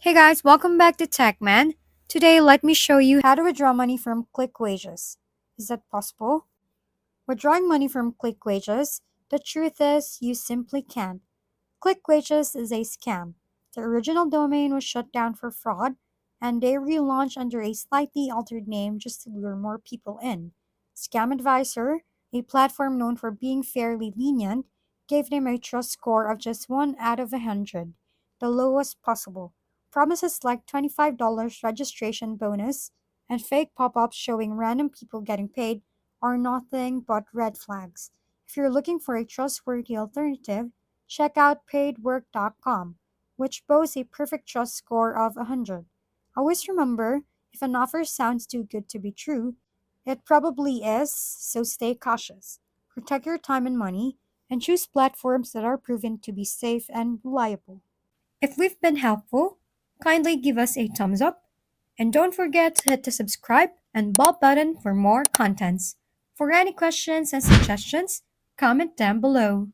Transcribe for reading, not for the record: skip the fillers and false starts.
Hey guys, welcome back to TechMan. Today, let me show you how to withdraw money from ClickWages. Is that possible? Withdrawing money from ClickWages, the truth is, you simply can't. ClickWages is a scam. The original domain was shut down for fraud, and they relaunched under a slightly altered name just to lure more people in. Scam Advisor, a platform known for being fairly lenient, gave them a trust score of just 1 out of 100, the lowest possible. Promises like $25 registration bonus and fake pop ups showing random people getting paid are nothing but red flags. If you're looking for a trustworthy alternative, check out paidwork.com, which boasts a perfect trust score of 100. Always remember, if an offer sounds too good to be true, it probably is, so stay cautious. Protect your time and money, and choose platforms that are proven to be safe and reliable. If we've been helpful, kindly give us a thumbs up, and don't forget to hit the subscribe and bell button for more contents. For any questions and suggestions, comment down below.